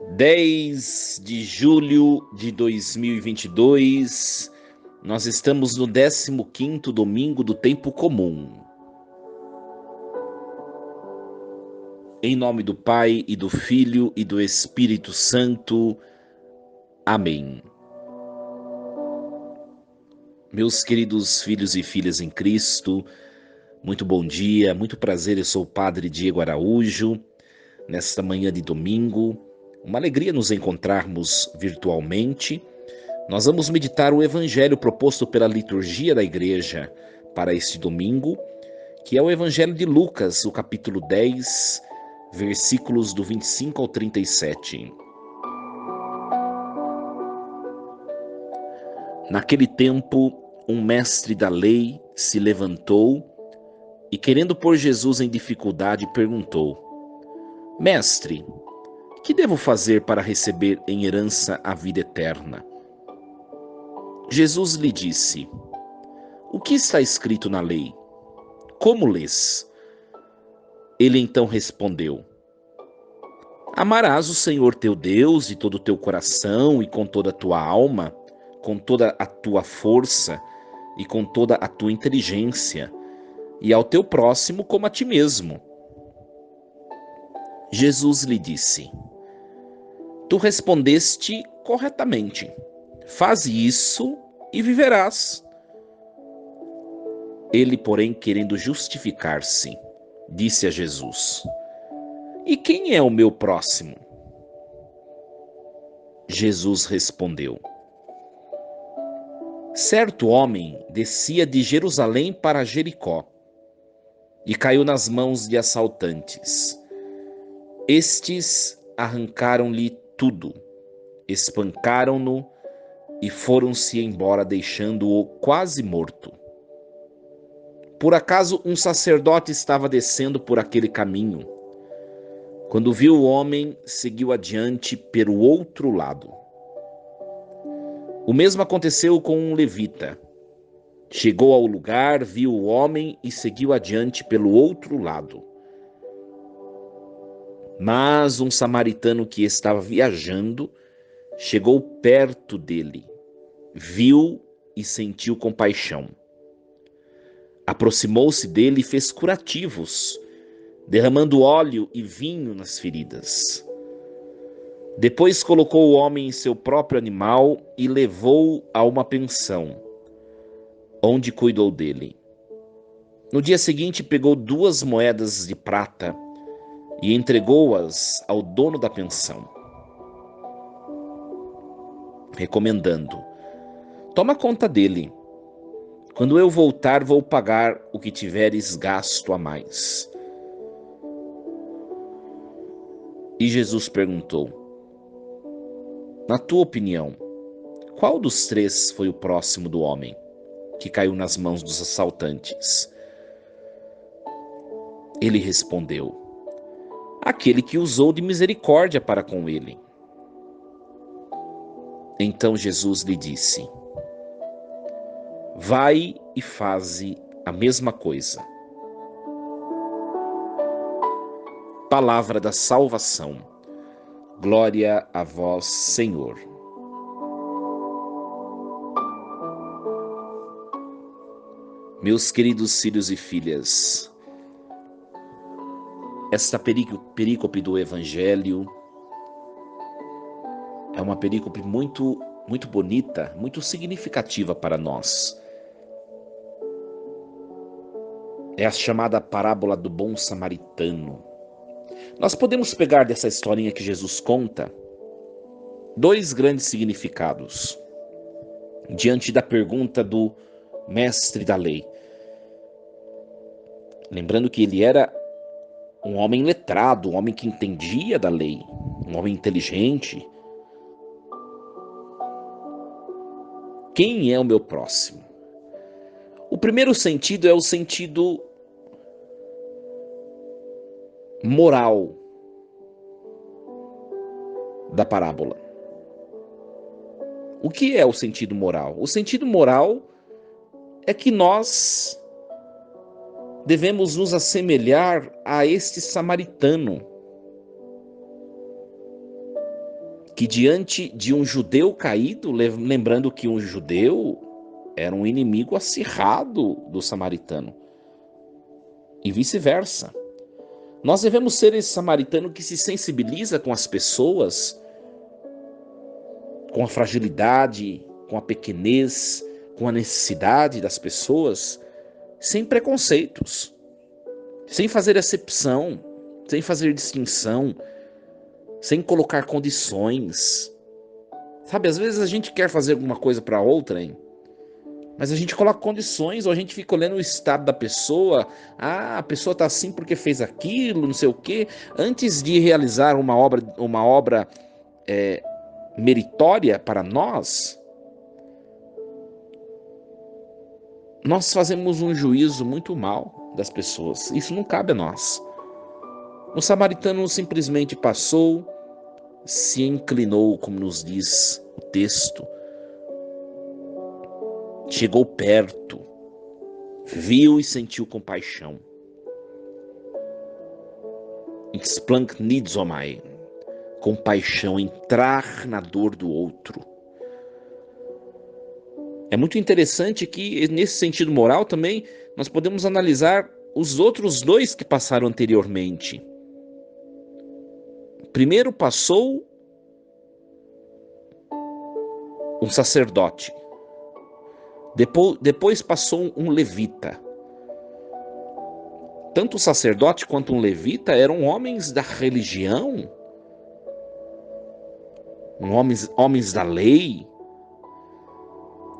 10 de julho de 2022, nós estamos no 15º domingo do tempo comum. Em nome do Pai, e do Filho, e do Espírito Santo. Amém. Meus queridos filhos e filhas em Cristo, muito bom dia, muito prazer, eu sou o Padre Diego Araújo. Nesta manhã de domingo, uma alegria nos encontrarmos virtualmente. Nós vamos meditar o evangelho proposto pela liturgia da igreja para este domingo, que é o evangelho de Lucas, o capítulo 10, versículos do 25 ao 37. Naquele tempo, um mestre da lei se levantou e, querendo pôr Jesus em dificuldade, perguntou: Mestre, que devo fazer para receber em herança a vida eterna? Jesus lhe disse: O que está escrito na lei? Como lês? Ele então respondeu: Amarás o Senhor teu Deus de todo o teu coração e com toda a tua alma, com toda a tua força e com toda a tua inteligência, e ao teu próximo como a ti mesmo. Jesus lhe disse: Tu respondeste corretamente. Faze isso e viverás. Ele, porém, querendo justificar-se, disse a Jesus: E quem é o meu próximo? Jesus respondeu: Certo homem descia de Jerusalém para Jericó e caiu nas mãos de assaltantes. Estes arrancaram-lhe tudo, espancaram-no e foram-se embora, deixando-o quase morto. Por acaso um sacerdote estava descendo por aquele caminho. Quando viu o homem, seguiu adiante pelo outro lado. O mesmo aconteceu com um levita. Chegou ao lugar, viu o homem e seguiu adiante pelo outro lado. Mas um samaritano que estava viajando chegou perto dele, viu e sentiu compaixão. Aproximou-se dele e fez curativos, derramando óleo e vinho nas feridas. Depois colocou o homem em seu próprio animal e levou-o a uma pensão, onde cuidou dele. No dia seguinte, pegou 2 moedas de prata e entregou-as ao dono da pensão, recomendando: Toma conta dele. Quando eu voltar, vou pagar o que tiveres gasto a mais. E Jesus perguntou: Na tua opinião, qual dos 3 foi o próximo do homem que caiu nas mãos dos assaltantes? Ele respondeu: Aquele que usou de misericórdia para com ele. Então Jesus lhe disse: Vai e faze a mesma coisa. Palavra da salvação. Glória a vós, Senhor. Meus queridos filhos e filhas, esta perícope do Evangelho é uma perícope muito bonita, muito significativa para nós. É a chamada parábola do bom samaritano. Nós podemos pegar dessa historinha que Jesus conta 2 grandes significados diante da pergunta do mestre da lei. Lembrando que ele era um homem letrado, um homem que entendia da lei, um homem inteligente. Quem é o meu próximo? O primeiro sentido é o sentido moral da parábola. O que é o sentido moral? O sentido moral é que nós devemos nos assemelhar a este samaritano. que diante de um judeu caído, lembrando que um judeu era um inimigo acirrado do samaritano, e vice-versa. Nós devemos ser esse samaritano que se sensibiliza com as pessoas, com a fragilidade, com a pequenez, com a necessidade das pessoas, sem preconceitos, sem fazer acepção, sem fazer distinção, sem colocar condições. Sabe, às vezes a gente quer fazer alguma coisa para outra, hein? Mas a gente coloca condições, ou a gente fica olhando o estado da pessoa. Ah, a pessoa está assim porque fez aquilo, não sei o quê. Antes de realizar uma obra meritória para nós fazemos um juízo muito mal das pessoas. Isso não cabe a nós. O samaritano simplesmente passou, se inclinou, como nos diz o texto, chegou perto, viu e sentiu compaixão. Splanknidzomai, compaixão, entrar na dor do outro. É muito interessante que, nesse sentido moral também, nós podemos analisar os outros dois que passaram anteriormente. Primeiro passou um sacerdote. Depois passou um levita. Tanto o sacerdote quanto um levita eram homens da religião, homens da lei,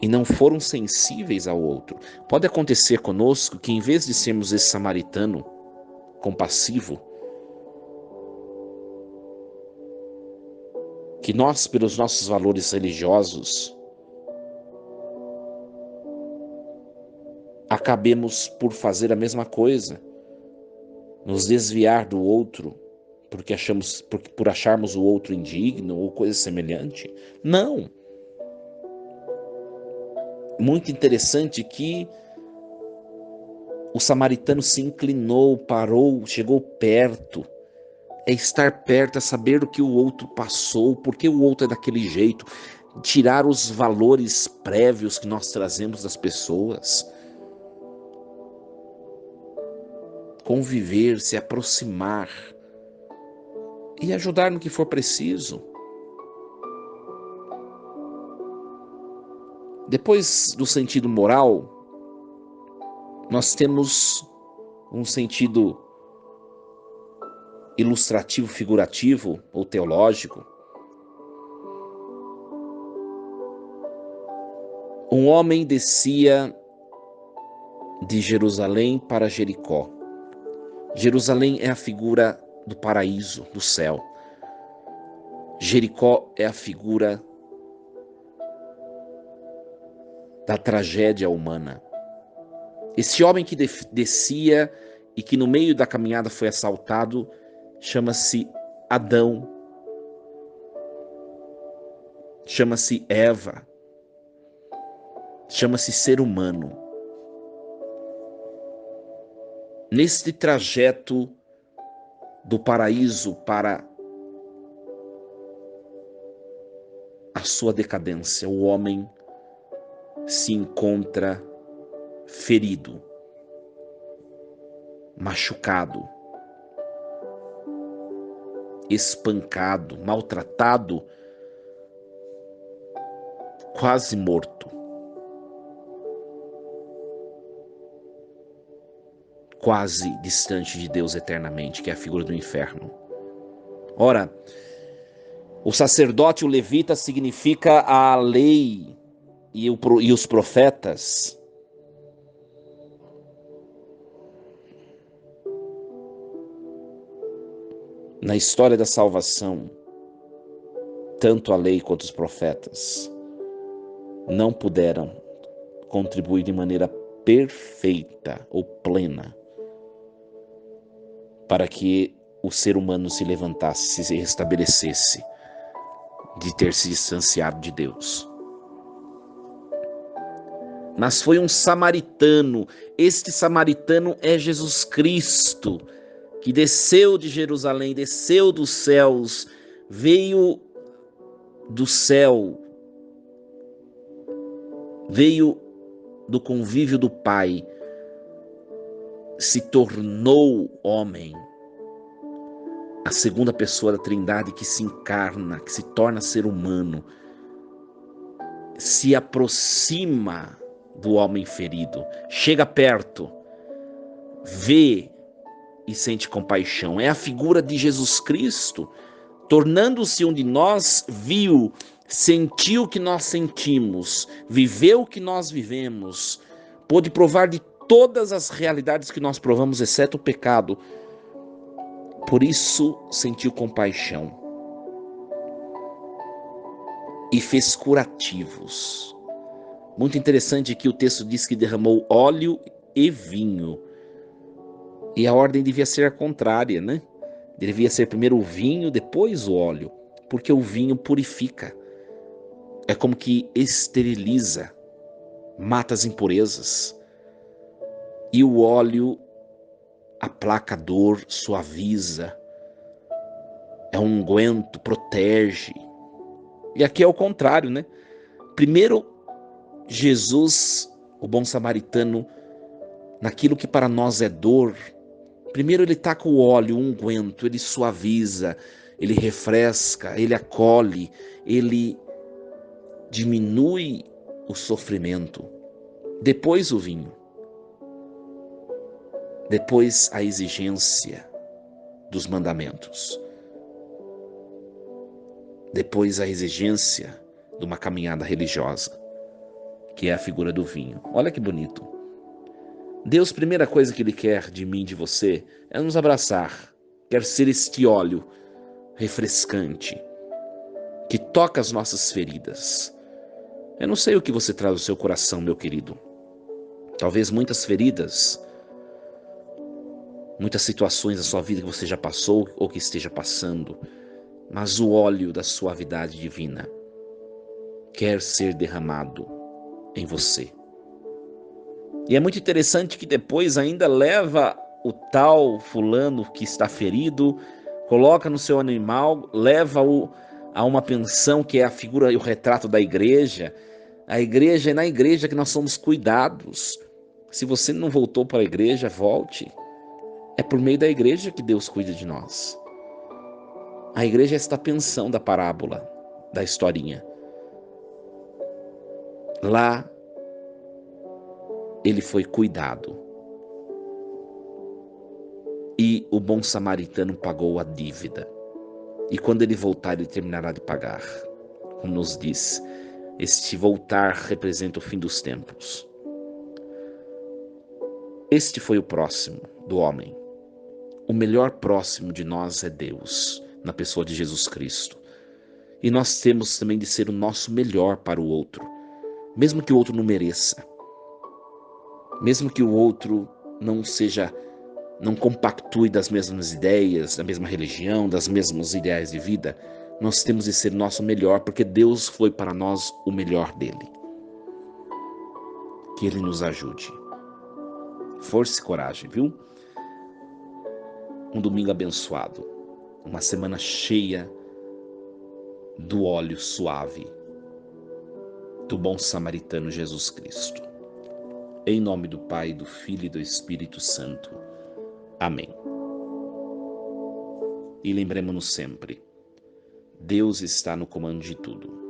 e não foram sensíveis ao outro. Pode acontecer conosco que, em vez de sermos esse samaritano compassivo, que nós, pelos nossos valores religiosos, acabemos por fazer a mesma coisa, nos desviar do outro, por acharmos o outro indigno ou coisa semelhante. Não. Muito interessante que o samaritano se inclinou, parou, chegou perto. É estar perto, é saber o que o outro passou, por que o outro é daquele jeito, tirar os valores prévios que nós trazemos das pessoas. Conviver, se aproximar e ajudar no que for preciso. Depois do sentido moral, nós temos um sentido ilustrativo, figurativo ou teológico. Um homem descia de Jerusalém para Jericó. Jerusalém é a figura do paraíso, do céu. Jericó é a figura da tragédia humana. Esse homem que descia e que no meio da caminhada foi assaltado, chama-se Adão, chama-se Eva, chama-se ser humano. Neste trajeto do paraíso para a sua decadência, o homem se encontra ferido, machucado, espancado, maltratado, quase morto, quase distante de Deus eternamente, que é a figura do inferno. Ora, o sacerdote, o levita, significa a lei e os profetas. Na história da salvação, tanto a lei quanto os profetas não puderam contribuir de maneira perfeita ou plena para que o ser humano se levantasse, se restabelecesse de ter se distanciado de Deus. Mas foi um samaritano. Este samaritano é Jesus Cristo, que desceu de Jerusalém, desceu dos céus, veio do céu, veio do convívio do Pai, se tornou homem, a segunda pessoa da Trindade que se encarna, que se torna ser humano, se aproxima do homem ferido, chega perto, vê e sente compaixão. É a figura de Jesus Cristo, tornando-se um de nós, viu, sentiu o que nós sentimos, viveu o que nós vivemos, pôde provar de todas as realidades que nós provamos, exceto o pecado. Por isso sentiu compaixão e fez curativos. Muito interessante que o texto diz que derramou óleo e vinho. E a ordem devia ser a contrária, né? Devia ser primeiro o vinho, depois o óleo, porque o vinho purifica. É como que esteriliza, mata as impurezas. E o óleo aplaca a dor, suaviza. É um unguento, protege. E aqui é o contrário, né? Primeiro, Jesus, o bom samaritano, naquilo que para nós é dor, primeiro ele taca o óleo, o unguento, ele suaviza, ele refresca, ele acolhe, ele diminui o sofrimento. Depois o vinho. Depois a exigência dos mandamentos. Depois a exigência de uma caminhada religiosa, que é a figura do vinho. Olha que bonito. Deus, primeira coisa que Ele quer de mim, de você, é nos abraçar. Quer ser este óleo refrescante, que toca as nossas feridas. Eu não sei o que você traz no seu coração, meu querido. Talvez muitas feridas, muitas situações da sua vida que você já passou ou que esteja passando, mas o óleo da suavidade divina quer ser derramado em você. E é muito interessante que depois ainda leva o tal fulano que está ferido, coloca no seu animal, leva-o a uma pensão que é a figura e o retrato da igreja. A igreja é na igreja que nós somos cuidados. Se você não voltou para a igreja, volte. É por meio da igreja que Deus cuida de nós. A igreja é esta pensão da parábola, da historinha. Lá ele foi cuidado. E o bom samaritano pagou a dívida. E quando ele voltar, ele terminará de pagar. Como nos diz, este voltar representa o fim dos tempos. Este foi o próximo do homem. O melhor próximo de nós é Deus, na pessoa de Jesus Cristo. E nós temos também de ser o nosso melhor para o outro, mesmo que o outro não mereça. Mesmo que o outro não compactue das mesmas ideias, da mesma religião, das mesmos ideais de vida, nós temos de ser nosso melhor, porque Deus foi para nós o melhor dele. Que Ele nos ajude. Força e coragem, viu? Um domingo abençoado, uma semana cheia do óleo suave do bom samaritano Jesus Cristo. Em nome do Pai, do Filho e do Espírito Santo. Amém. E lembremos-nos sempre, Deus está no comando de tudo.